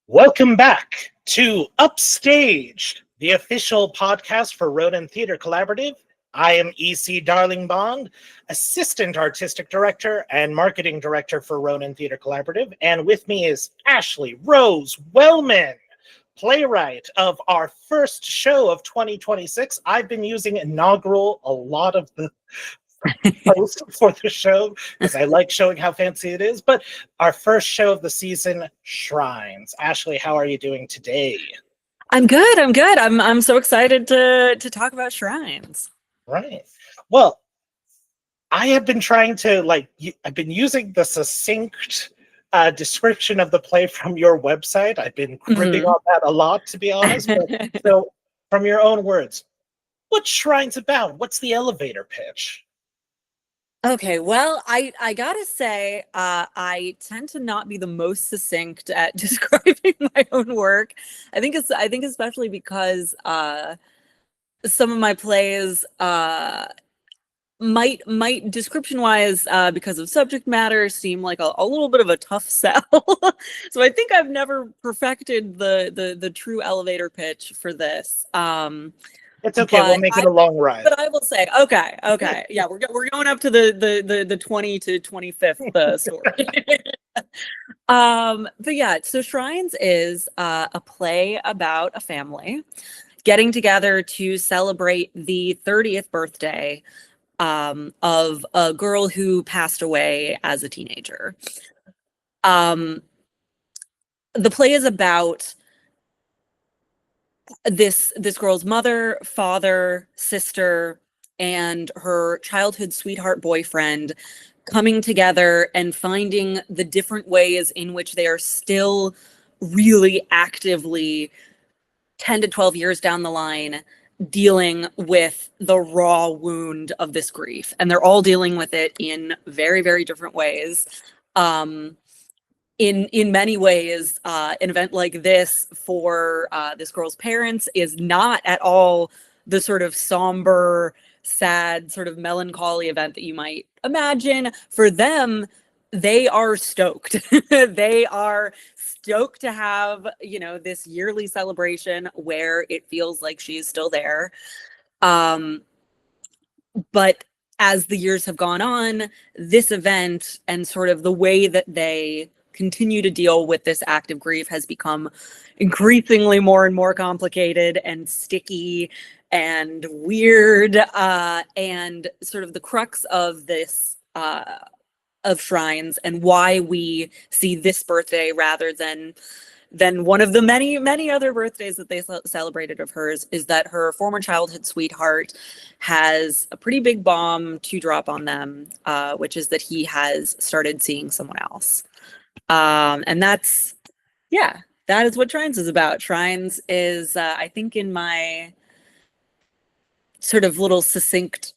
Welcome back to UPSTAGED, the official podcast for Ronin Theater Collaborative. I am E.C. Darlingbond, Assistant Artistic Director and Marketing Director for Ronin Theater Collaborative, and with me is Ashley Rose Wellman, Playwright of our first show of 2026. I've been using inaugural a lot of the post for the show because I like showing how fancy it is, but our first show of the season, Shrines. Ashley, how are you doing today? I'm good. I'm so excited to talk about Shrines. Right. Well, I have been trying to I've been using the succinct description of the play from your website. I've been cribbing on that a lot, to be honest. But, so, from your own words, what's Shrines about? What's the elevator pitch? Okay, well, I gotta say, I tend to not be the most succinct at describing my own work. I think especially because some of my plays might description wise, because of subject matter, seem like a little bit of a tough sell. So I think I've never perfected the true elevator pitch for this. It's okay. We'll make it a long ride. But I will say, okay, yeah, we're going up to the 20 to 25th story. But yeah, so Shrines is a play about a family getting together to celebrate the 30th birthday of a girl who passed away as a teenager. The play is about this girl's mother, father, sister, and her childhood sweetheart boyfriend coming together and finding the different ways in which they are still really actively 10 to 12 years down the line dealing with the raw wound of this grief. And they're all dealing with it in very, very different ways. In many ways, an event like this for this girl's parents is not at all the sort of somber, sad, sort of melancholy event that you might imagine. For them, they are stoked. They are stoked to have, this yearly celebration where it feels like she's still there. But as the years have gone on, this event and sort of the way that they continue to deal with this active grief has become increasingly more and more complicated and sticky and weird, and sort of the crux of this of Shrines and why we see this birthday rather than one of the many other birthdays that they celebrated of hers is that her former childhood sweetheart has a pretty big bomb to drop on them, which is that he has started seeing someone else. And that is what Shrines is about. Shrines is, I think in my sort of little succinct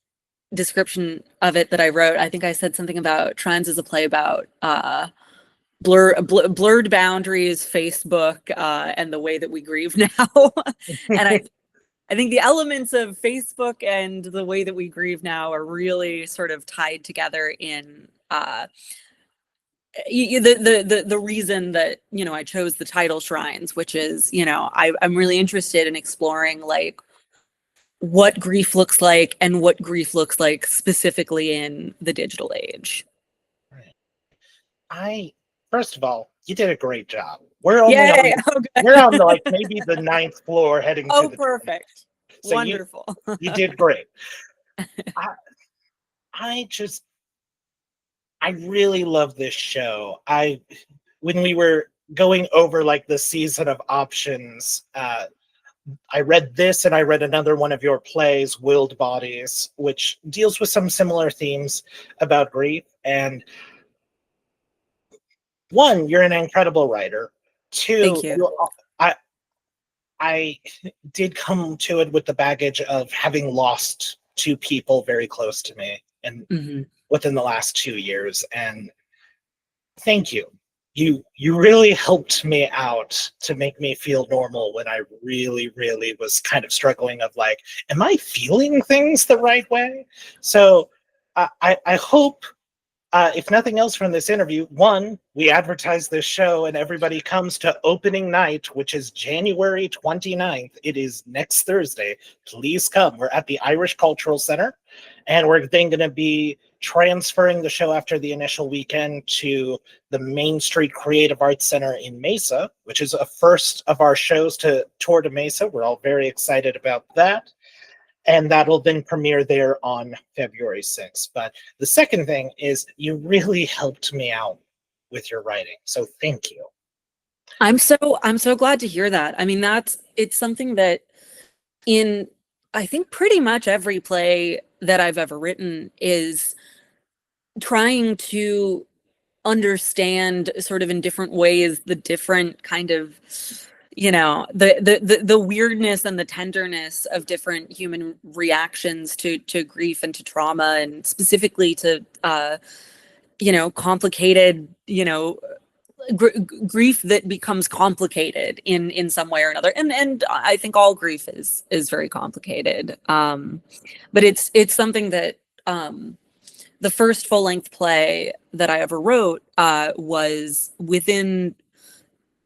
description of it that I wrote, I think I said something about Shrines is a play about blurred boundaries, Facebook, and the way that we grieve now. And I think the elements of Facebook and the way that we grieve now are really sort of tied together in the reason that I chose the title Shrines, which is I'm really interested in exploring like what grief looks like and what grief looks like specifically in the digital age. First of all, you did a great job. We're only we're on maybe the 9th floor heading to the perfect. So wonderful. You did great. I really love this show. When we were going over the season of options, I read this and I read another one of your plays, Willed Bodies, which deals with some similar themes about grief. And one, you're an incredible writer. Two, thank you. I did come to it with the baggage of having lost 2 people very close to me and within the last 2 years. And thank you. You really helped me out to make me feel normal when I really, really was kind of struggling of am I feeling things the right way? So I hope If nothing else from this interview, one, we advertise this show and everybody comes to opening night, which is January 29th. It is next Thursday. Please come. We're at the Irish Cultural Center, and we're then going to be transferring the show after the initial weekend to the Main Street Creative Arts Center in Mesa, which is a first of our shows to tour to Mesa. We're all very excited about that. And that'll then premiere there on February 6th. But the second thing is you really helped me out with your writing. So thank you. I'm so glad to hear that. I mean, it's something that in, I think, pretty much every play that I've ever written is trying to understand sort of in different ways the different kind of, the weirdness and the tenderness of different human reactions to grief and to trauma, and specifically to complicated grief that becomes complicated in some way or another, and I think all grief is very complicated, but it's something that the first full-length play that I ever wrote was within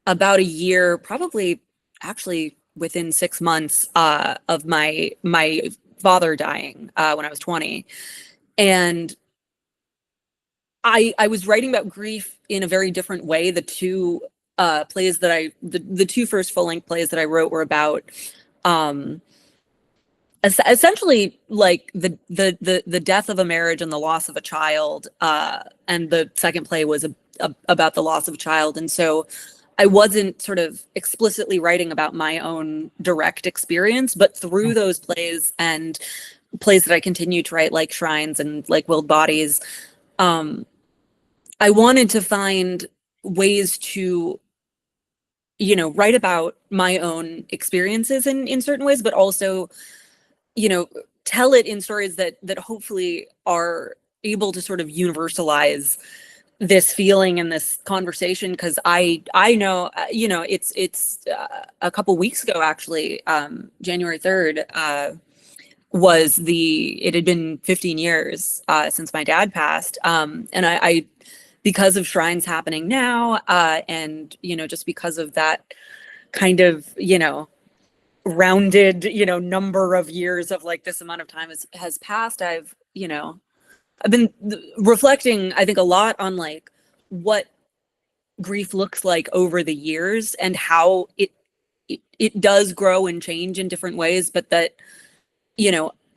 about a year, probably actually within 6 months of my father dying when I was 20. And I was writing about grief in a very different way. The two plays that the two first full-length plays that I wrote were about essentially like the death of a marriage and the loss of a child, and the second play was about the loss of a child. And so I wasn't sort of explicitly writing about my own direct experience, but through those plays and plays that I continue to write, like Shrines and like Willed Bodies, I wanted to find ways to, write about my own experiences in certain ways, but also, tell it in stories that hopefully are able to sort of universalize this feeling and this conversation. Because I know, it's a couple weeks ago, actually, January 3rd, it had been 15 years since my dad passed. And I because of Shrines happening now, and, just because of that kind of, rounded, number of years of like this amount of time has passed, I've been reflecting, I think, a lot on like what grief looks like over the years and how it does grow and change in different ways, but that,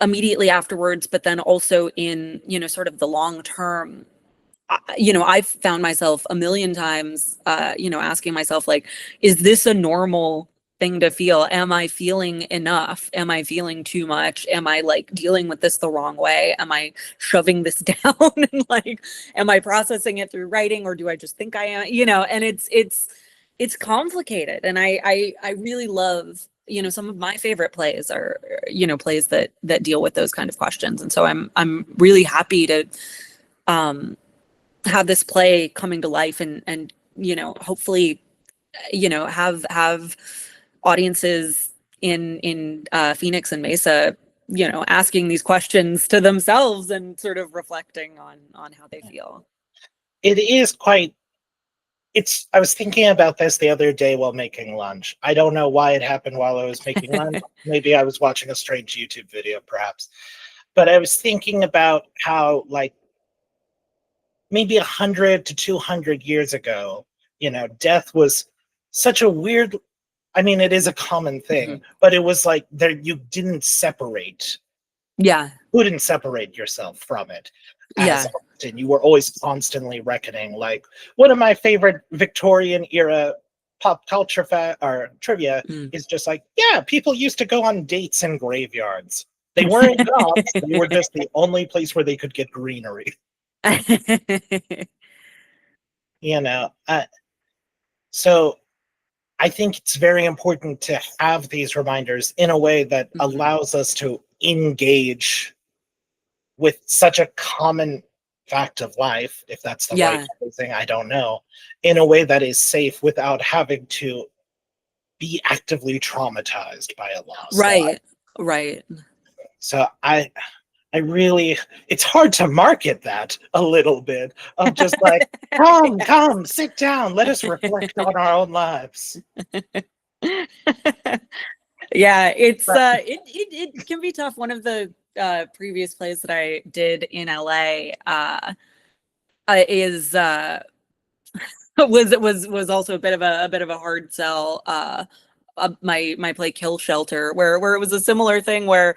immediately afterwards, but then also in, sort of the long term, I've found myself a million times, asking myself, like, is this a normal thing to feel? Am I feeling enough? Am I feeling too much? Am I like dealing with this the wrong way? Am I shoving this down? And like, am I processing it through writing, or do I just think I am? And it's complicated. And I really love, some of my favorite plays are, plays that deal with those kind of questions. And so I'm really happy to have this play coming to life and hopefully, have audiences in Phoenix and Mesa, asking these questions to themselves and sort of reflecting on how they feel. It is quite, I was thinking about this the other day while making lunch. I don't know why it happened while I was making lunch. Maybe I was watching a strange YouTube video, perhaps. But I was thinking about how, like, maybe 100 to 200 years ago, death was such a weird, I mean, it is a common thing, but it was like you didn't separate. Yeah. You couldn't separate yourself from it. Often. You were always constantly reckoning. Like, one of my favorite Victorian era pop culture trivia is just like, yeah, people used to go on dates in graveyards. They weren't gods. They were just the only place where they could get greenery. So I think it's very important to have these reminders in a way that allows us to engage with such a common fact of life, if that's the right thing, I don't know, in a way that is safe without having to be actively traumatized by a loss. Right. So I'm it's hard to market that a little bit of just like, come, sit down, let us reflect on our own lives. Yeah, it's But it can be tough. One of the previous plays that I did in LA is was also a bit of a hard sell. My play Kill Shelter, where it was a similar thing where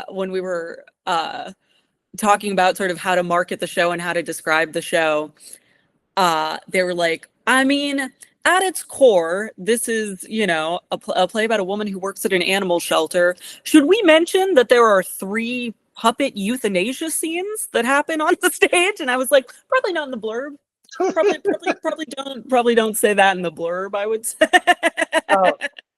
when we were talking about sort of how to market the show and how to describe the show, they were like, I mean, at its core, this is, a play about a woman who works at an animal shelter. Should we mention that there are 3 puppet euthanasia scenes that happen on the stage? And I was like, probably not in the blurb. Probably don't say that in the blurb, I would say. Oh,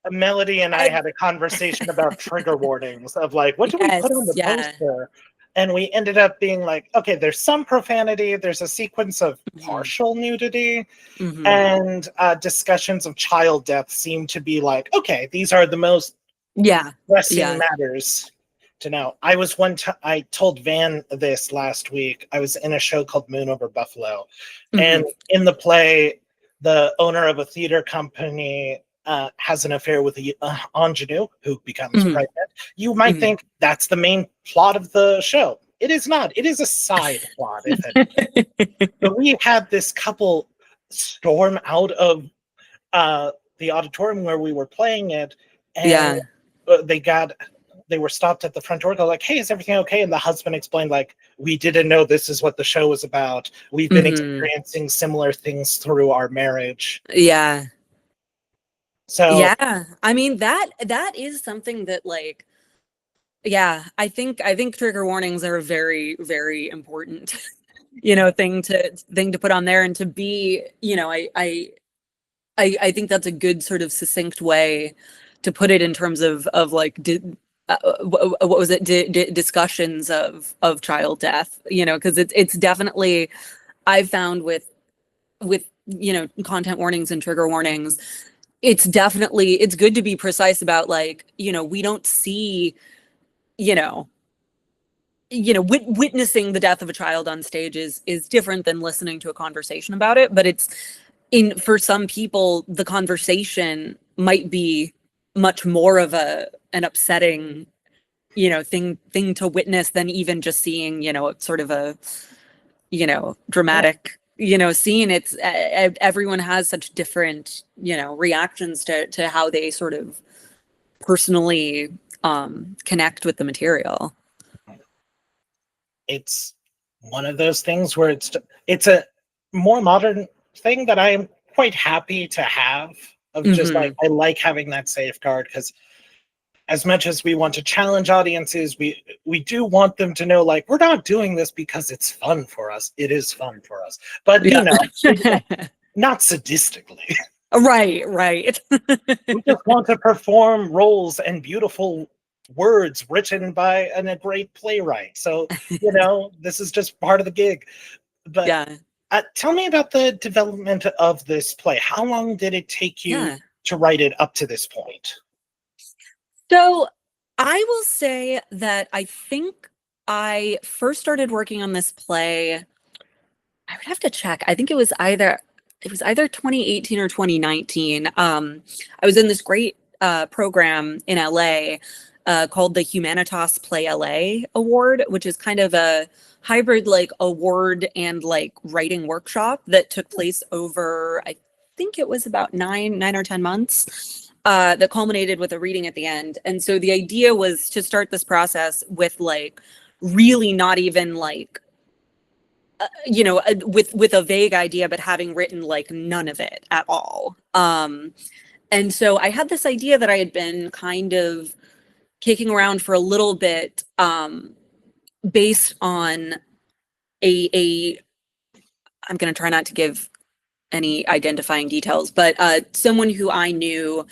Melody and I had a conversation about trigger warnings of like, what do we put on the poster? And we ended up being like, okay, there's some profanity, there's a sequence of partial nudity, and discussions of child death seem to be like, okay, these are the most pressing matters to know. I told Van this last week. I was in a show called Moon Over Buffalo, and in the play, the owner of a theater company has an affair with a ingenue who becomes pregnant. You might think that's the main plot of the show. It is not. It is a side plot, if anything. But we had this couple storm out of the auditorium where we were playing it, and they were stopped at the front door. They're like, hey, is everything okay? And the husband explained, like, we didn't know this is what the show was about. We've been experiencing similar things through our marriage. Yeah. So yeah, I mean that is something that like, I think trigger warnings are a very, very important, thing to put on there, and to be, I think that's a good sort of succinct way to put it in terms of like what was it discussions of child death, because it's definitely, I've found with content warnings and trigger warnings, it's good to be precise about like, we don't see, witnessing the death of a child on stage is different than listening to a conversation about it. But it's for some people, the conversation might be much more of an upsetting, thing to witness than even just seeing, sort of a, dramatic, scene. It's everyone has such different, reactions to how they sort of personally connect with the material. It's one of those things where it's a more modern thing that I am quite happy to have, of just like, I like having that safeguard, because as much as we want to challenge audiences, we do want them to know, like, we're not doing this because it's fun for us. It is fun for us, but not sadistically. Right. We just want to perform roles and beautiful words written by a great playwright. So, this is just part of the gig. But tell me about the development of this play. How long did it take you to write it up to this point? So I will say that I think I first started working on this play, I would have to check. I think it was either 2018 or 2019. I was in this great program in LA called the Humanitas Play LA Award, which is kind of a hybrid like award and like writing workshop that took place over, I think it was about 9 or 10 months. That culminated with a reading at the end. And so the idea was to start this process with like really not even like, with a vague idea, but having written like none of it at all. And so I had this idea that I had been kind of kicking around for a little bit, based on I'm going to try not to give any identifying details, but someone who I knew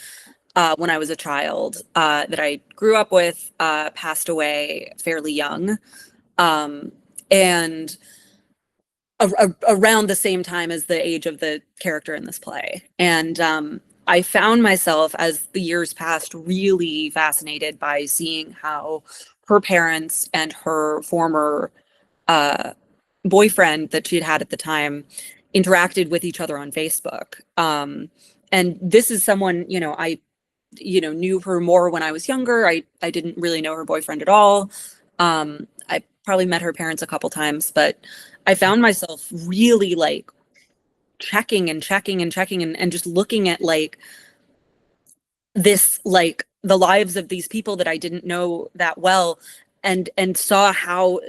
when I was a child, that I grew up with, passed away fairly young, and around the same time as the age of the character in this play. And I found myself, as the years passed, really fascinated by seeing how her parents and her former boyfriend that she'd had at the time interacted with each other on Facebook. And this is someone, I knew her more when I was younger. I didn't really know her boyfriend at all. I probably met her parents a couple times, but I found myself really like checking and just looking at like this, like the lives of these people that I didn't know that well, and saw how,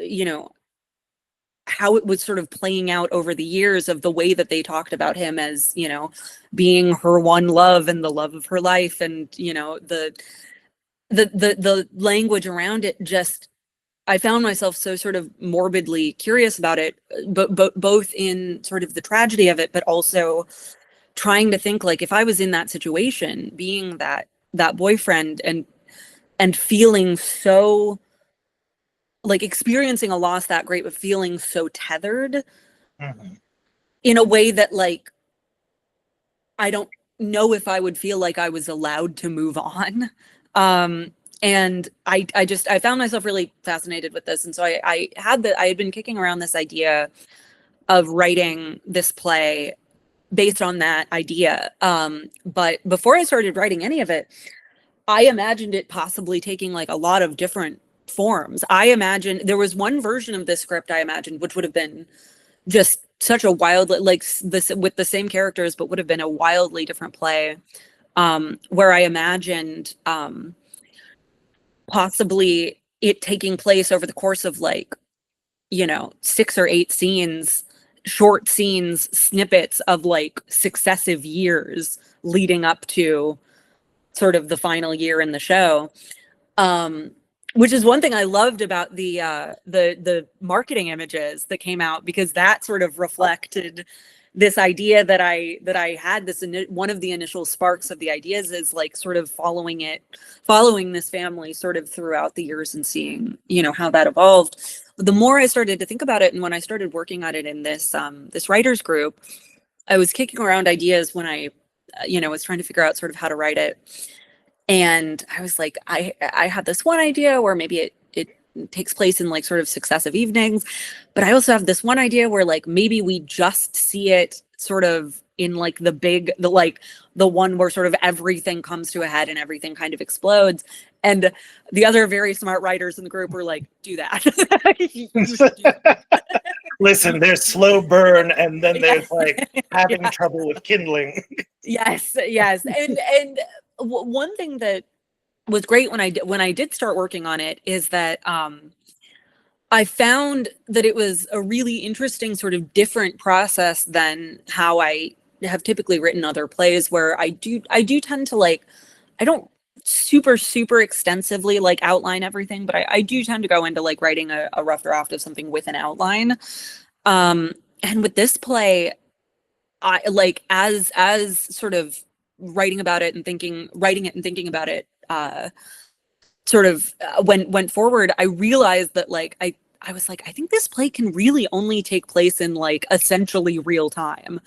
how it was sort of playing out over the years of the way that they talked about him as, being her one love and the love of her life. And, the language around it, just, I found myself so sort of morbidly curious about it, but both in sort of the tragedy of it, but also trying to think like, if I was in that situation, being that boyfriend and feeling so, like experiencing a loss that great, but feeling so tethered in a way that like, I don't know if I would feel like I was allowed to move on. And I found myself really fascinated with this. And so I had been kicking around this idea of writing this play based on that idea. But before I started writing any of it, I imagined it possibly taking like a lot of different forms. I imagined there was one version of this script I imagined, which would have been just such a wild, like this with the same characters, but would have been a wildly different play, where I imagined possibly it taking place over the course of like, 6 or 8 scenes, short scenes, snippets of like successive years leading up to sort of the final year in the show. Which is one thing I loved about the marketing images that came out, because that sort of reflected this idea that I had. This one of the initial sparks of the ideas is like sort of following this family sort of throughout the years and seeing, how that evolved. The more I started to think about it, and when I started working on it in this writers group, I was kicking around ideas when I, was trying to figure out sort of how to write it. And I was like, I had this one idea where maybe it takes place in like sort of successive evenings, but I also have this one idea where like maybe we just see it sort of in like the one where sort of everything comes to a head and everything kind of explodes. And the other very smart writers in the group were like, do that. Listen, there's slow burn, and then there's like having trouble with kindling. Yes. And one thing that was great when I did start working on it is that I found that it was a really interesting sort of different process than how I have typically written other plays, where I do tend to like, I don't super extensively like outline everything, but I do tend to go into like writing a rough draft of something with an outline. And with this play, I like as sort of writing it and thinking about it, sort of went forward, I realized that like I was like, I think this play can really only take place in like essentially real time.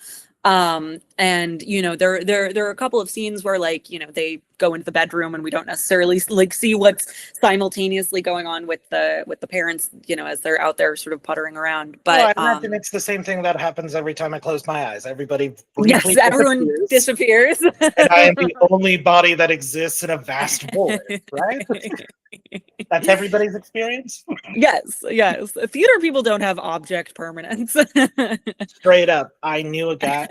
And there are a couple of scenes where like, they go into the bedroom and we don't necessarily like see what's simultaneously going on with the parents, as they're out there sort of puttering around. But I imagine it's the same thing that happens every time I close my eyes. Everybody briefly everyone disappears. And I am the only body that exists in a vast void, right? That's everybody's experience? Yes. Theater people don't have object permanence. Straight up. I knew a guy,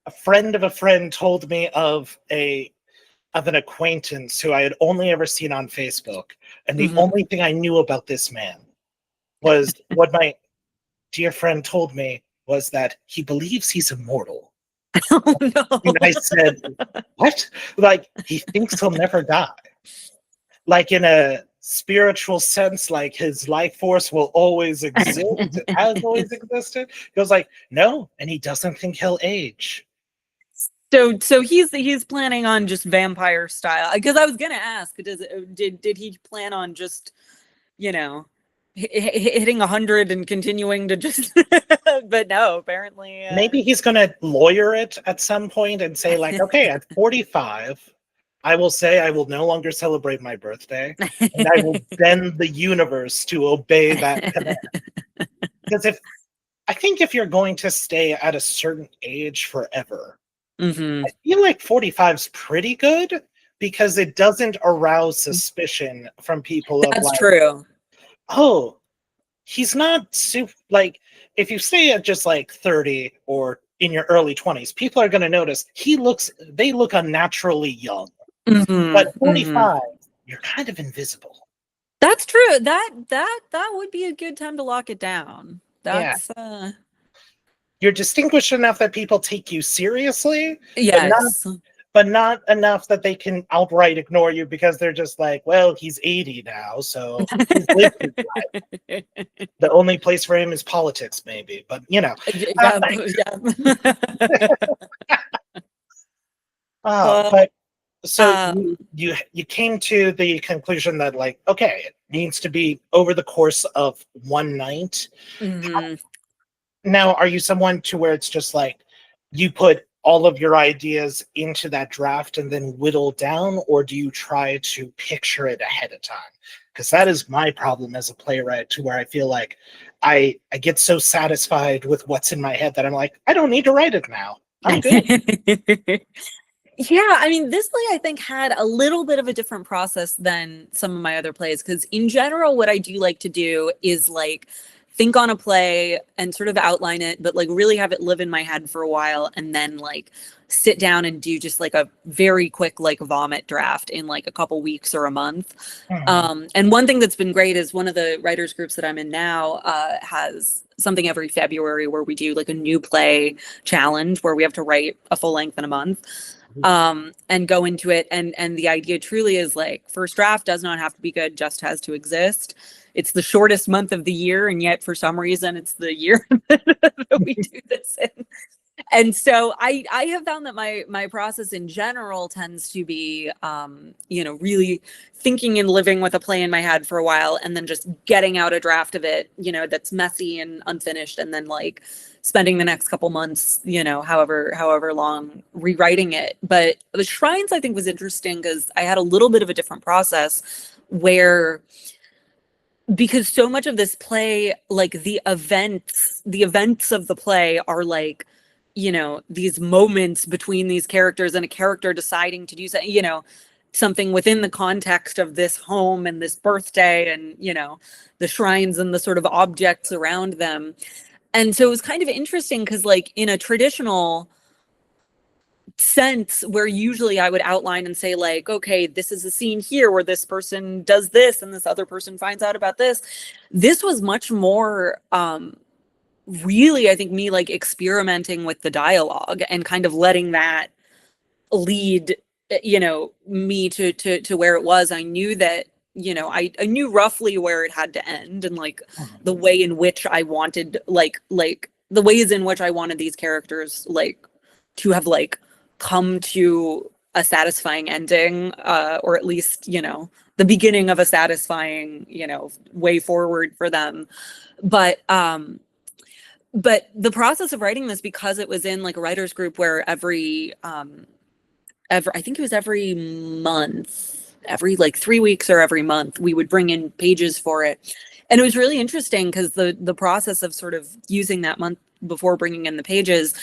a friend of a friend told me of an acquaintance who I had only ever seen on Facebook. And the only thing I knew about this man was what my dear friend told me was that he believes he's immortal. Oh, no. And I said, what? Like, he thinks he'll never die. Like, in a spiritual sense, like his life force will always exist, has always existed. He was like, no, and he doesn't think he'll age. So he's planning on just vampire style. Because I was gonna ask, did he plan on just, hitting 100 and continuing to just? But no, apparently. Maybe he's gonna lawyer it at some point and say like, okay, at 45, I will say I will no longer celebrate my birthday, and I will bend the universe to obey that command. Because I think if you're going to stay at a certain age forever, Hmm. I feel like 45 is pretty good because it doesn't arouse suspicion from people of That's like, true. oh, he's not super, like, if you stay at just like 30 or in your early 20s, people are going to notice they look unnaturally young. Hmm. But Hmm. 45, you're kind of invisible. That's true. That would be a good time to lock it down. Yeah. That's You're distinguished enough that people take you seriously, but not yes. but not enough that they can outright ignore you because they're just like, well, he's 80 now, so he's lived his life. The only place for him is politics, maybe. But Yeah, yeah. Well, but so um, you came to the conclusion that like, okay, it needs to be over the course of one night. mhm. Now, are you someone to where it's just like you put all of your ideas into that draft and then whittle down, or do you try to picture it ahead of time? Because that is my problem as a playwright, to where I feel like I get so satisfied with what's in my head that I'm like, I don't need to write it now. I'm good. Yeah, I mean, this play I think had a little bit of a different process than some of my other plays because in general, what I do like to do is like think on a play and sort of outline it, but like really have it live in my head for a while and then like sit down and do just like a very quick like vomit draft in like a couple weeks or a month. Mhm. And one thing that's been great is one of the writers groups that I'm in now has something every February where we do like a new play challenge where we have to write a full length in a month and go into it. And the idea truly is like first draft does not have to be good, just has to exist. It's the shortest month of the year, and yet for some reason it's the year that we do this in. And so I have found that my process in general tends to be really thinking and living with a play in my head for a while and then just getting out a draft of it, that's messy and unfinished, and then like spending the next couple months, however long rewriting it. But the Shrines I think was interesting because I had a little bit of a different process where because so much of this play, like the events of the play are like, these moments between these characters and a character deciding to do something, something within the context of this home and this birthday and, the shrines and the sort of objects around them. And so it was kind of interesting because like in a traditional sense where usually I would outline and say like, okay, this is a scene here where this person does this and this other person finds out about this. This was much more really, I think, me like experimenting with the dialogue and kind of letting that lead me to where it was. I knew that I knew roughly where it had to end and like the way in which I wanted like the ways in which I wanted these characters like to have like come to a satisfying ending, or at least the beginning of a satisfying way forward for them. But the process of writing this, because it was in like a writers group where I think it was every month, every like 3 weeks or every month, we would bring in pages for it. And it was really interesting because the process of sort of using that month before bringing in the pages,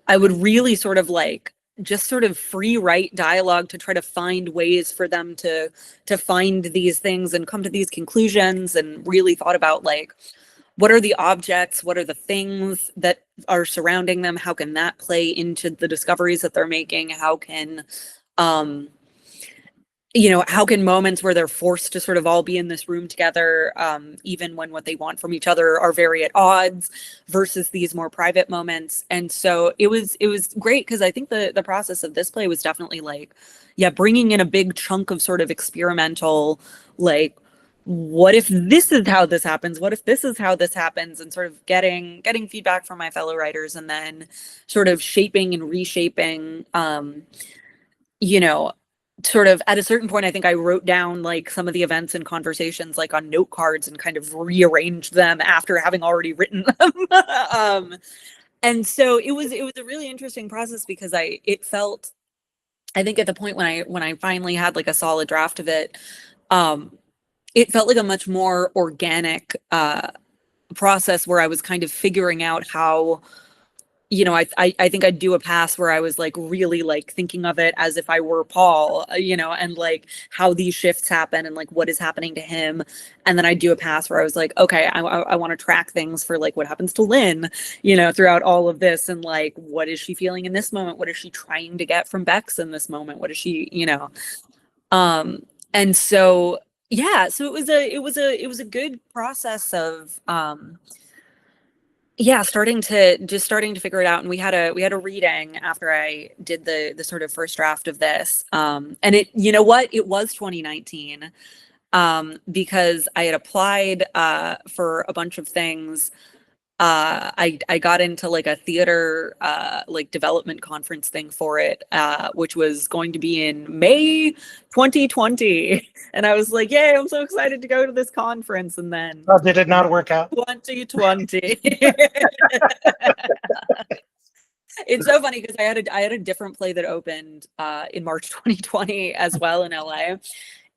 I would really sort of like just sort of free write dialogue to try to find ways for them to find these things and come to these conclusions, and really thought about like what are the objects, what are the things that are surrounding them, how can that play into the discoveries that they're making, how can how can moments where they're forced to sort of all be in this room together, even when what they want from each other are very at odds, versus these more private moments. And so it was great because I think the process of this play was definitely like, yeah, bringing in a big chunk of sort of experimental, like, what if this is how this happens? What if this is how this happens? And sort of getting feedback from my fellow writers, and then sort of shaping and reshaping, sort of at a certain point, I think I wrote down like some of the events and conversations like on note cards and kind of rearranged them after having already written them. And so it was a really interesting process because it felt I think at the point when I finally had like a solid draft of it, it felt like a much more organic process where I was kind of figuring out how, you know, I think I'd do a pass where I was like really like thinking of it as if I were Paul, you know, and like how these shifts happen and like what is happening to him. And then I'd do a pass where I was like, okay, I want to track things for like what happens to Lynn, you know, throughout all of this. And like, what is she feeling in this moment? What is she trying to get from Bex in this moment? What is she, you know? And so, yeah, so it was a good process of, yeah, starting to figure it out. And we had a reading after I did the sort of first draft of this. And it, you know what, it was 2019, because I had applied for a bunch of things. I got into like a theater like development conference thing for it, which was going to be in May 2020. And I was like, yay, I'm so excited to go to this conference. And then Oh, did it not work out? 2020. It's so funny because I had a different play that opened in March 2020 as well in LA.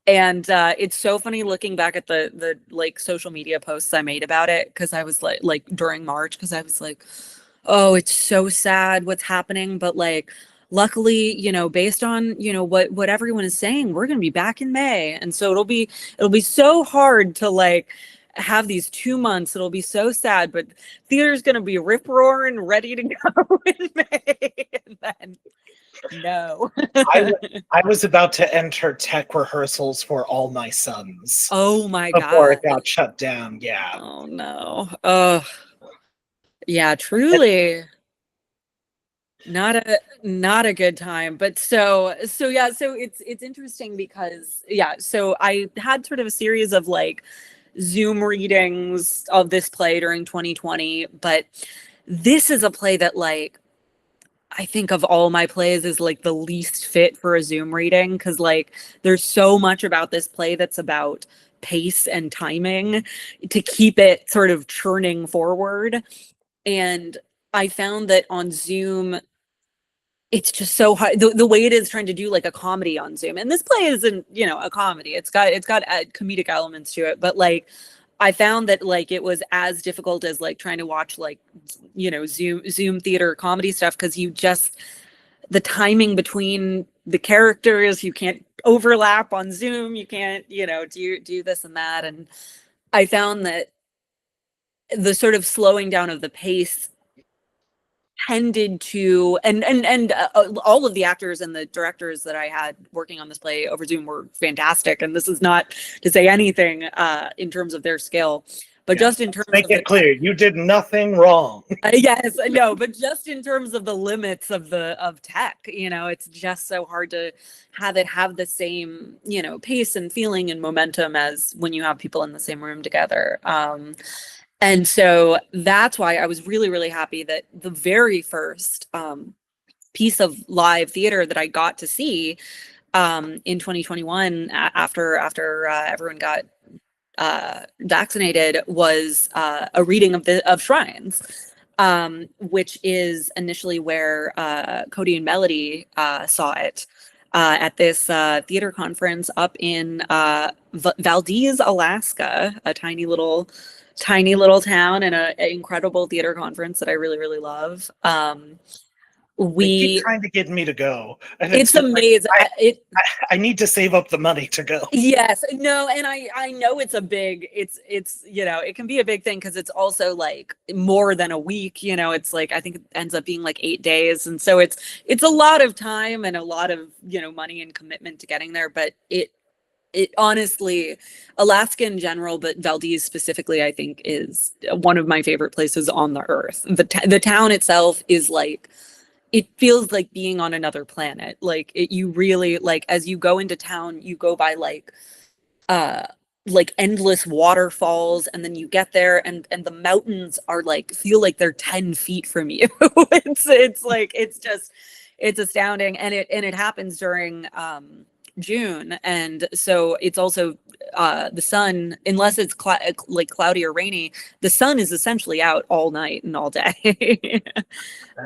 And it's so funny looking back at the like social media posts I made about it, because I was like during March, because I was like, oh, it's so sad what's happening, but like luckily, you know, based on, you know, what everyone is saying, we're going to be back in May. And so it'll be so hard to like have these 2 months. It'll be so sad, but theater's going to be rip roaring ready to go in May. And then no. I was about to enter tech rehearsals for All My Sons Oh my before God. it got shut down. Yeah. Oh no. Oh yeah, truly not a good time. But so yeah, so it's interesting because yeah, so I had sort of a series of like Zoom readings of this play during 2020, but this is a play that like I think of all my plays is like the least fit for a Zoom reading, because like there's so much about this play that's about pace and timing to keep it sort of churning forward. And I found that on Zoom, it's just so hard. The way it is trying to do like a comedy on Zoom, and this play isn't, you know, a comedy. It's got comedic elements to it, but like I found that like it was as difficult as like trying to watch like, you know, Zoom theater comedy stuff, because you just, the timing between the characters, you can't overlap on Zoom, you can't, you know, do this and that. And I found that the sort of slowing down of the pace tended to, and all of the actors and the directors that I had working on this play over Zoom were fantastic. And this is not to say anything in terms of their skill, but Yeah. just in terms Make of it clear, you did nothing wrong. yes, no, but just in terms of the limits of tech, you know, it's just so hard to have it have the same, you know, pace and feeling and momentum as when you have people in the same room together. And so that's why I was really, really happy that the very first piece of live theater that I got to see in 2021 after everyone got vaccinated was a reading of Shrines, which is initially where Cody and Melody saw it at this theater conference up in Valdez, Alaska, a tiny little town, and an incredible theater conference that I really, really love. They keep trying to get me to go. And It's amazing. Like, I need to save up the money to go. Yes, no, and I know it's a big, it's you know, it can be a big thing because it's also like more than a week, you know, it's like I think it ends up being like 8 days, and so it's a lot of time and a lot of, you know, money and commitment to getting there. But it honestly, Alaska in general, but Valdez specifically, I think is one of my favorite places on the earth. The town itself is like, it feels like being on another planet. Like you really, like, as you go into town, you go by like endless waterfalls, and then you get there and the mountains are like, feel like they're 10 feet from you. it's like, it's astounding. And it happens during June. And so it's also the sun, unless it's like cloudy or rainy, the sun is essentially out all night and all day.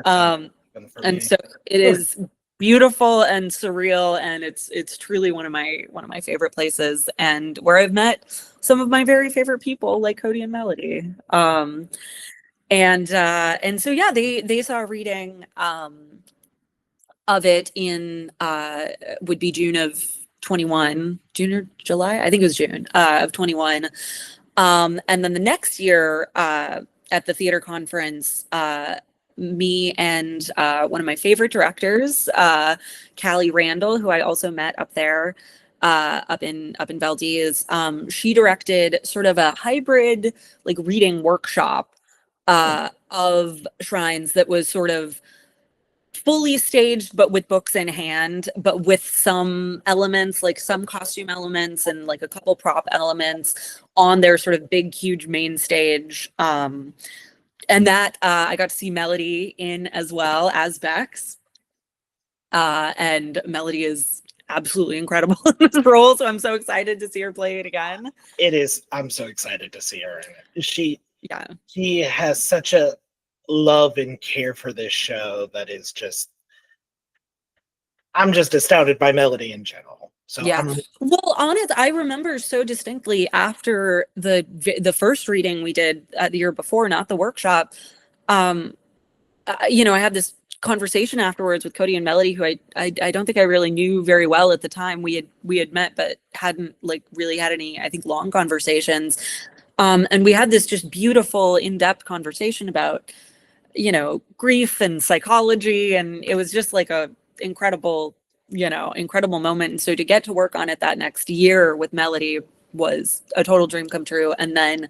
And so it is beautiful and surreal, and it's truly one of my favorite places, and where I've met some of my very favorite people like Cody and Melody. And so yeah, they saw a reading of it in would be June of 21, June or July, I think it was June of 21. And then the next year at the theater conference, me and one of my favorite directors, Callie Randall, who I also met up there, up in Valdez. She directed sort of a hybrid like reading workshop of Shrines that was sort of fully staged, but with books in hand, but with some elements, like some costume elements and like a couple prop elements on their sort of big, huge main stage. And that I got to see Melody in as well as Bex. And Melody is absolutely incredible in this role, so I'm so excited to see her play it again. It is. I'm so excited to see her in it. She has such a love and care for this show that is just, I'm just astounded by Melody in general. So yeah. Well, honest, I remember so distinctly after the first reading we did the year before, not the workshop. I had this conversation afterwards with Cody and Melody, who I don't think I really knew very well at the time. We had met, but hadn't like really had any, I think, long conversations. And we had this just beautiful, in-depth conversation about, grief and psychology, and it was just like a incredible moment. And so to get to work on it that next year with Melody was a total dream come true. And then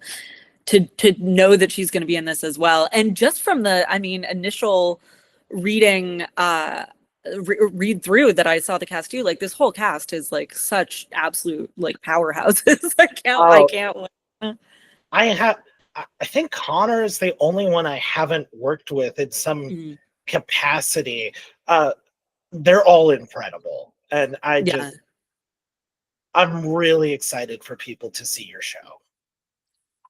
to know that she's going to be in this as well. And just from the, initial reading, read through that I saw the cast do, like this whole cast is like such absolute like powerhouses. I can't wait. I think Connor is the only one I haven't worked with in some capacity. They're all incredible. And I'm really excited for people to see your show.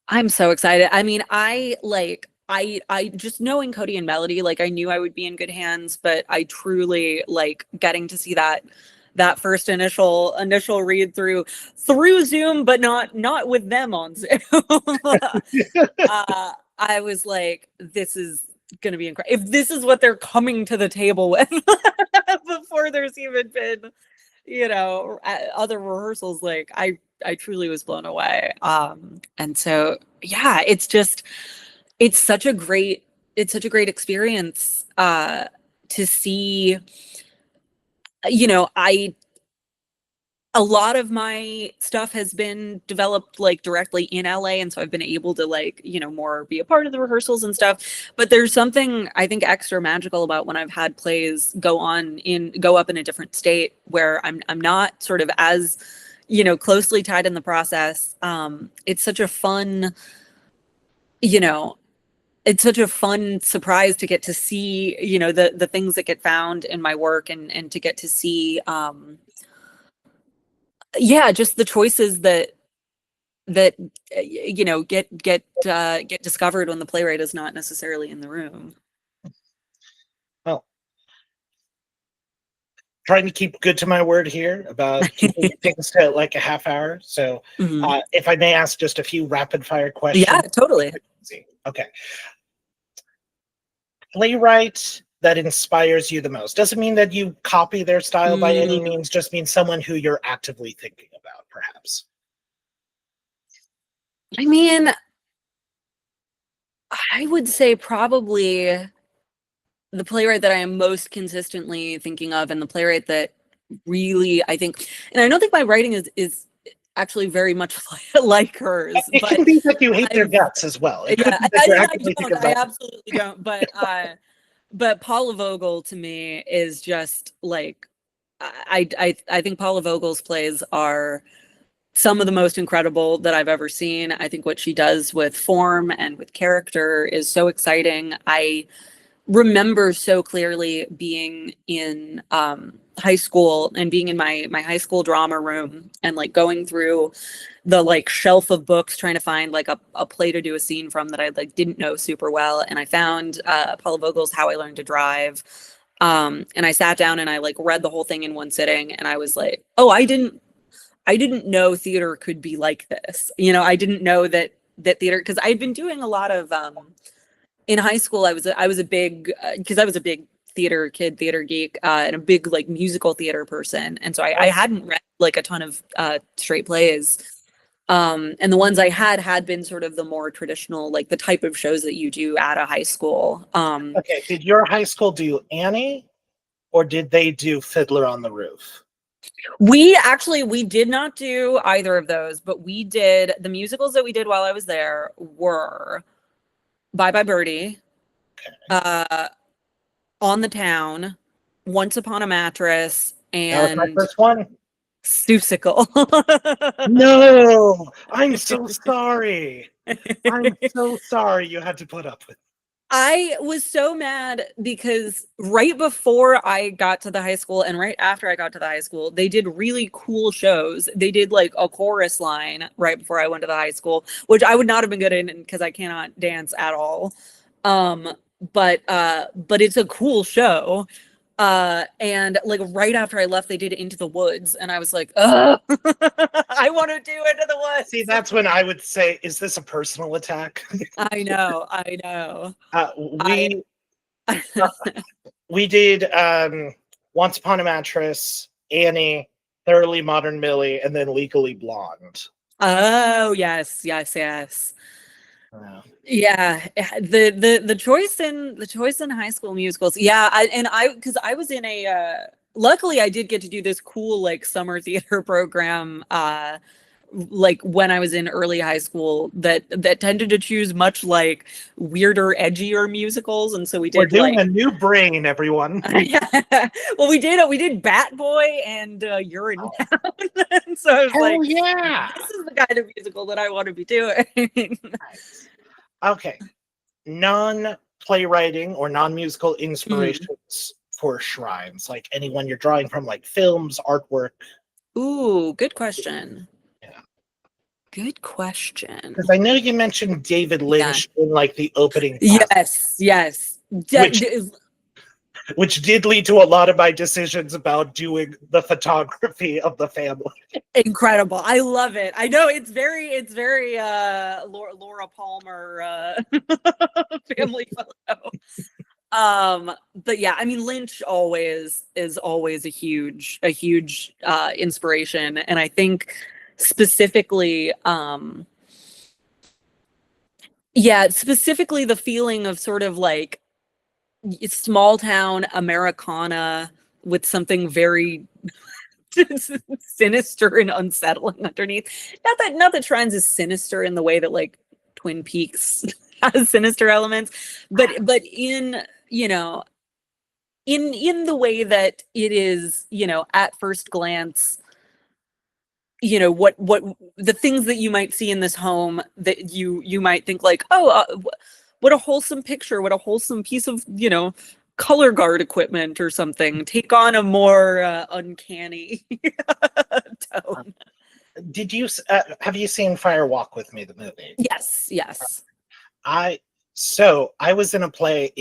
I'm so excited. I just knowing Cody and Melody, like I knew I would be in good hands, but I truly like getting to see that first initial read through Zoom, but not with them on Zoom. I was like, this is gonna be incredible. If this is what they're coming to the table with before there's even been, other rehearsals, like I truly was blown away. And so yeah, it's such a great experience to see. A lot of my stuff has been developed like directly in LA. And so I've been able to like, more be a part of the rehearsals and stuff. But there's something I think extra magical about when I've had plays go up in a different state where I'm not sort of as, closely tied in the process. It's such a fun, it's such a fun surprise to get to see, the things that get found in my work and to get to see, just the choices that get discovered when the playwright is not necessarily in the room. Well, trying to keep good to my word here about keeping things to like a half hour. So if I may ask just a few rapid fire questions. Yeah, totally. Okay. Playwright that inspires you the most. Doesn't mean that you copy their style by any means, just means someone who you're actively thinking about, perhaps. I would say probably the playwright that I am most consistently thinking of, and the playwright that really, I think, and I don't think my writing is actually very much like hers. It can be that you hate their guts as well. I absolutely don't. But Paula Vogel to me is just like, I think Paula Vogel's plays are some of the most incredible that I've ever seen. I think what she does with form and with character is so exciting. I remember so clearly being in high school and being in my high school drama room and like going through the like shelf of books trying to find like a play to do a scene from that I like didn't know super well, and I found Paula Vogel's How I Learned to Drive, And I sat down and I like read the whole thing in one sitting, and I was like, oh, I didn't know theater could be like this. I didn't know that theater, because I'd been doing a lot of in high school. I was a big because I was a big theater kid, theater geek, and a big like musical theater person, and so I hadn't read like a ton of straight plays. And the ones I had been sort of the more traditional, like the type of shows that you do at a high school. Okay, did your high school do Annie, or did they do Fiddler on the Roof? We did not do either of those, but we did the musicals that we did while I was there were Bye Bye Birdie, On the Town, Once Upon a Mattress, and that was my first one. Seussical. No, I'm so sorry. I'm so sorry you had to put up with. I was so mad because right before I got to the high school and right after I got to the high school, they did really cool shows. They did like a chorus line right before I went to the high school, which I would not have been good in because I cannot dance at all. But it's a cool show. And like right after I left, they did Into the Woods, and I was like, ugh, I want to do Into the Woods. See, that's when I would say, is this a personal attack? I know. We did Once Upon a Mattress, Annie, Thoroughly Modern Millie, and then Legally Blonde. Oh, yes. Yeah, the choice in High School Musicals. Yeah, because I was in a luckily I did get to do this cool like summer theater program like when I was in early high school that tended to choose much like weirder, edgier musicals, and so we did. We're doing a new brain, everyone. Well, we did Bat Boy and You're in Town. And so I was like, yeah, this is the kind of musical that I want to be doing. Okay, non-playwriting or non-musical inspirations for shrines, like anyone you're drawing from, like films, artwork. Ooh, good question. Yeah. Good question. Because I know you mentioned David Lynch in like the opening. Yes. Which did lead to a lot of my decisions about doing the photography of the family. Incredible. I love it. I know it's very Laura Palmer family photo. But yeah, I mean Lynch is always a huge inspiration, and I think specifically the feeling of sort of like small town Americana with something very sinister and unsettling underneath. Not that Shrines is sinister in the way that like Twin Peaks has sinister elements, but in in the way that it is, at first glance, what the things that you might see in this home that you might think like, oh, what a wholesome picture, what a wholesome piece of, color guard equipment or something, take on a more uncanny tone. Did you have you seen Fire Walk with Me, the movie? Yes. I was in a play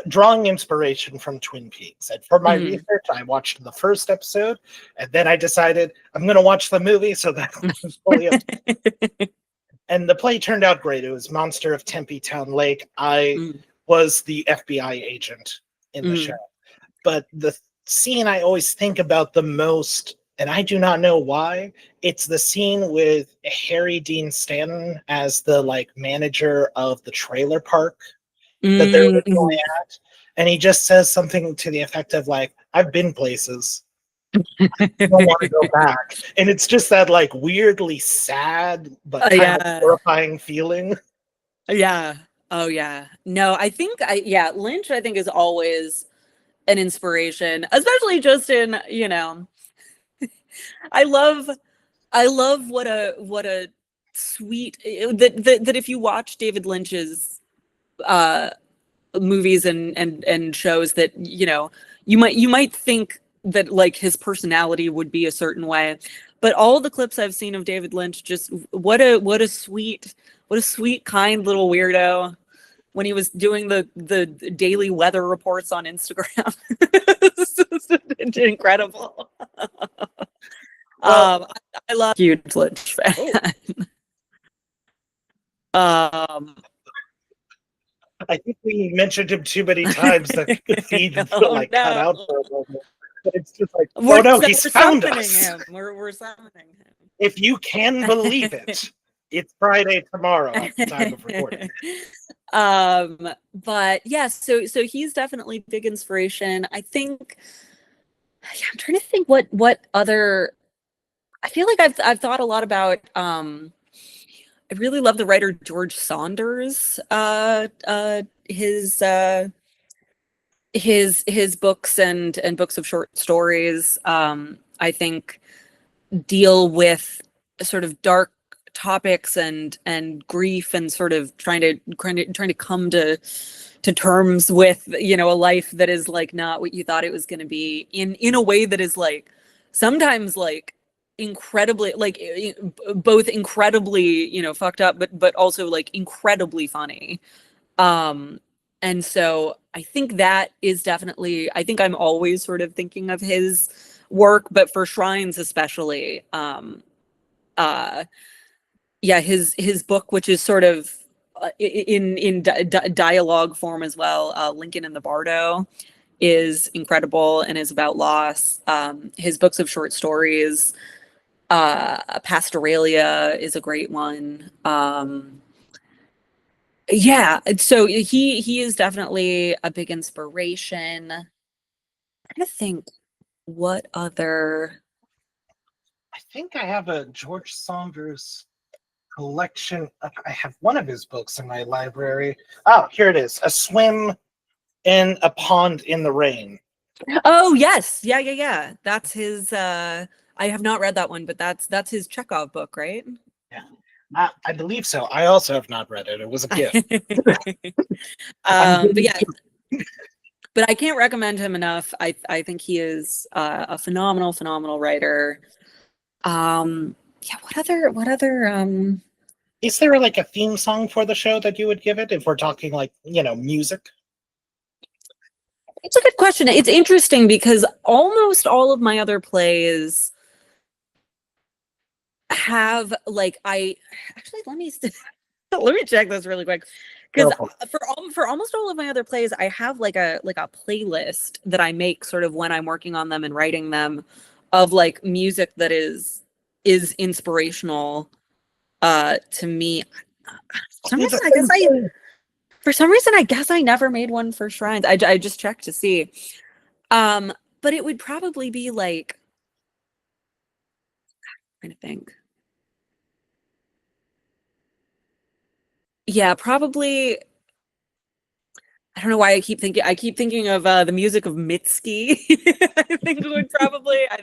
drawing inspiration from Twin Peaks. And for my research, I watched the first episode, and then I decided I'm going to watch the movie so that I was fully up. And the play turned out great. It was Monster of Tempe Town Lake. I was the FBI agent in the show. But the scene I always think about the most, and I do not know why, it's the scene with Harry Dean Stanton as the like manager of the trailer park that they're going at. And he just says something to the effect of like, I've been places. I don't want to go back. And it's just that like weirdly sad but kind of horrifying feeling. Yeah. Oh yeah. No, I think Lynch I think is always an inspiration, especially just in, I love what a sweet that if you watch David Lynch's movies and shows that, you might think that like his personality would be a certain way, but all the clips I've seen of David Lynch, just what a sweet kind little weirdo, when he was doing the daily weather reports on Instagram. It's incredible. Well, I love huge Lynch fan. I think we mentioned him too many times that the feed cut out for a moment. But it's just like, oh no, he's found us. Him. We're summoning him. If you can believe it, it's Friday tomorrow at the time of recording. But yeah, so he's definitely big inspiration. I think, I'm trying to think what other. I feel like I've thought a lot about. I really love the writer George Saunders. His books and books of short stories. I think deal with sort of dark topics and grief and sort of trying to come to terms with, a life that is like not what you thought it was going to be in a way that is like sometimes like incredibly like both incredibly fucked up but also like incredibly funny. And so I think that is definitely, I think I'm always sort of thinking of his work, but for Shrines especially, his book, which is sort of in dialogue form as well, Lincoln and the Bardo, is incredible and is about loss. His books of short stories, Pastoralia is a great one. So he is definitely a big inspiration. I'm trying to think what other. I think I have a George Saunders collection. I have one of his books in my library. Oh, here it is. A Swim in a Pond in the Rain. Oh, yes. Yeah. That's his, I have not read that one, but that's his Chekhov book, right? Yeah. I believe so. I also have not read it. It was a gift. But yeah, but I can't recommend him enough. I think he is a phenomenal writer. What other is there like a theme song for the show that you would give it if we're talking like, music? It's a good question. It's interesting because almost all of my other plays have like let me check this really quick, because for almost all of my other plays I have like a playlist that I make sort of when I'm working on them and writing them of like music that is inspirational to me. For some reason I guess I never made one for Shrines. I just checked to see, but it would probably be like, I'm trying to think. Yeah, probably. I don't know why I keep thinking of the music of Mitski. I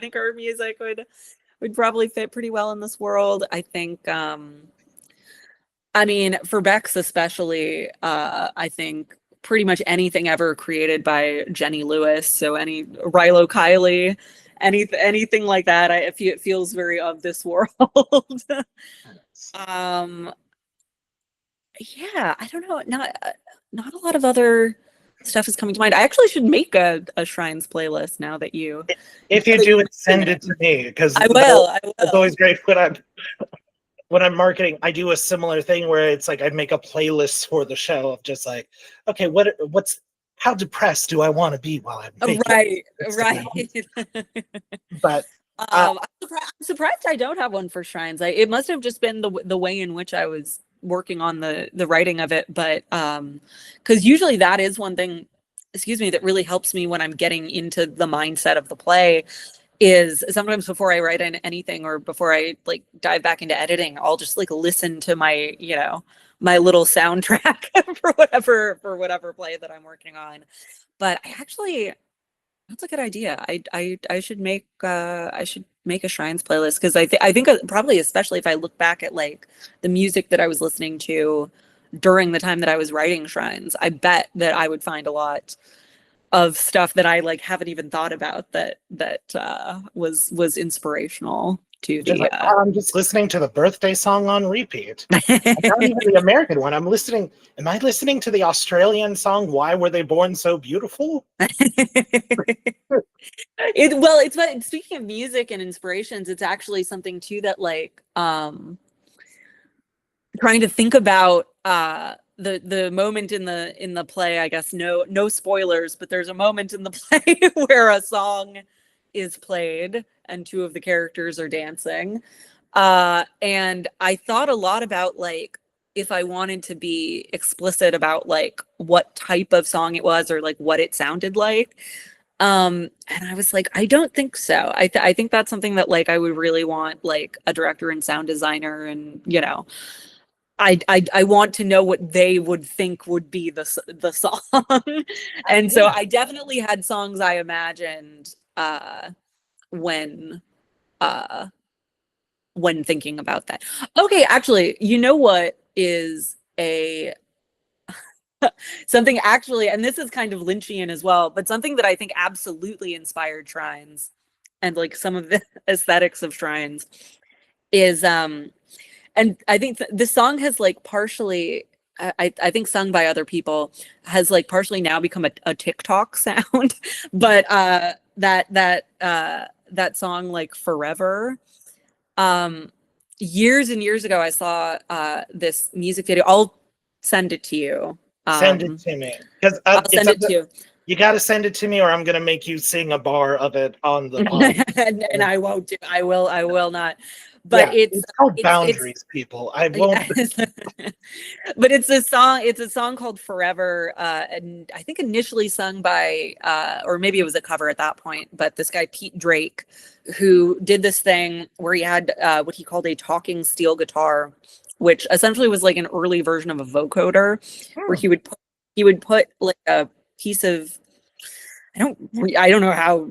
think her music would probably fit pretty well in this world. I think I mean, for Bex especially, I think pretty much anything ever created by Jenny Lewis, so any Rilo Kiley, anything like that, it feels very of this world. Yeah, I don't know. Not a lot of other stuff is coming to mind. I actually should make a Shrines playlist now that you. If you do it, send it to me, because I will. It's always great when I'm marketing. I do a similar thing where it's like I'd make a playlist for the show of just like, okay, how depressed do I want to be while I'm making right. But I'm surprised I don't have one for Shrines. It must have just been the way in which I was working on the writing of it, but because usually that is one thing, that really helps me when I'm getting into the mindset of the play, is sometimes before I write anything or before I like dive back into editing, I'll just like listen to my my little soundtrack for whatever play that I'm working on. But that's a good idea. I should make a Shrines playlist, because I think probably, especially if I look back at like the music that I was listening to during the time that I was writing Shrines, I bet that I would find a lot of stuff that I like haven't even thought about that was inspirational. to Just the like, oh, I'm just listening to the birthday song on repeat. Not even the American one. Am I listening to the Australian song, Why Were They Born So Beautiful? Speaking of music and inspirations, it's actually something too that like trying to think about the moment in the play. I guess no spoilers, but there's a moment in the play where a song is played and two of the characters are dancing, and I thought a lot about like if I wanted to be explicit about like what type of song it was or like what it sounded like. And I was like, I don't think so. I think that's something that like I would really want like a director and sound designer, and I want to know what they would think would be the song. And so I definitely had songs I imagined when thinking about that. Okay, actually, you know what is a something actually, and this is kind of Lynchian as well, but something that I think absolutely inspired Shrines and like some of the aesthetics of Shrines is and I think this song has like partially I think sung by other people has like partially now become a TikTok sound, but that song like Forever, years and years ago I saw this music video. I'll send it to you. Send it to me. Because I'll send it to you. You got to send it to me, or I'm going to make you sing a bar of it on the podcast. And I won't do. I will not. But it's called Boundaries, people. I won't. Yes. But it's a song. It's a song called Forever, and I think initially sung by, or maybe it was a cover at that point. But this guy Pete Drake, who did this thing where he had what he called a talking steel guitar, which essentially was like an early version of a vocoder, where he would put like a piece of, I don't know how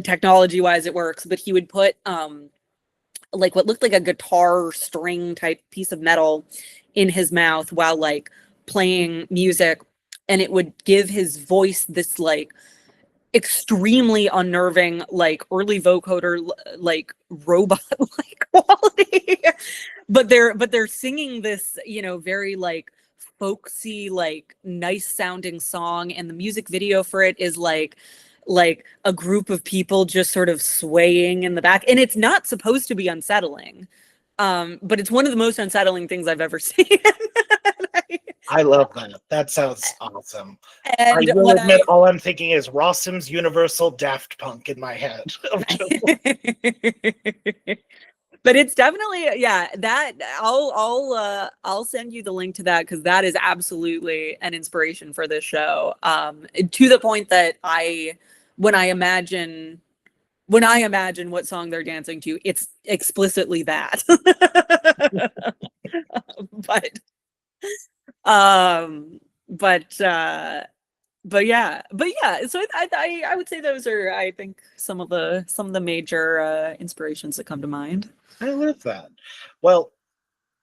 technology wise it works, but he would put like what looked like a guitar string type piece of metal in his mouth while like playing music, and it would give his voice this like extremely unnerving like early vocoder like robot like quality. but they're singing this very like folksy like nice sounding song, and the music video for it is like a group of people just sort of swaying in the back, and it's not supposed to be unsettling, but it's one of the most unsettling things I've ever seen. I love that. That sounds awesome. And I will admit, all I'm thinking is Rossum's Universal Daft Punk in my head. But it's definitely, yeah, that I'll send you the link to that, because that is absolutely an inspiration for this show. To the point that when I imagine what song they're dancing to, it's explicitly that. But yeah, so I would say those are, I think, some of the major inspirations that come to mind. I love that. Well,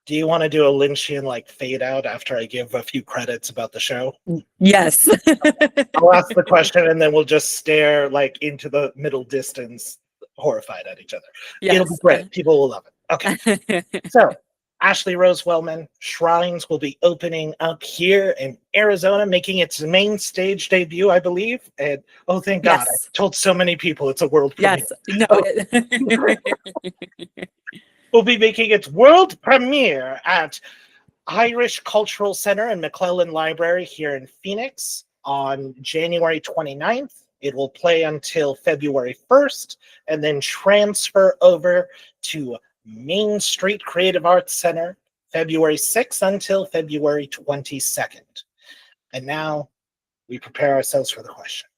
do you want to do a Lynchian like fade out after I give a few credits about the show? Yes. I'll ask the question and then we'll just stare like into the middle distance, horrified at each other. Yes. It'll be great. People will love it. Okay. So, Ashley Rose Wellman, Shrines will be opening up here in Arizona, making its main stage debut, I believe. And oh, thank God, I told so many people it's a world premiere. Yes, no. Will be making its world premiere at Irish Cultural Center and McClellan Library here in Phoenix on January 29th. It will play until February 1st and then transfer over to Main Street Creative Arts Center February 6th until February 22nd. And now we prepare ourselves for the question.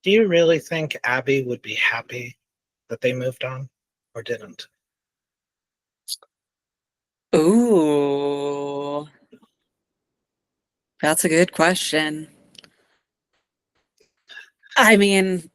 Do you really think Abby would be happy that they moved on, or didn't? Ooh, that's a good question. I mean,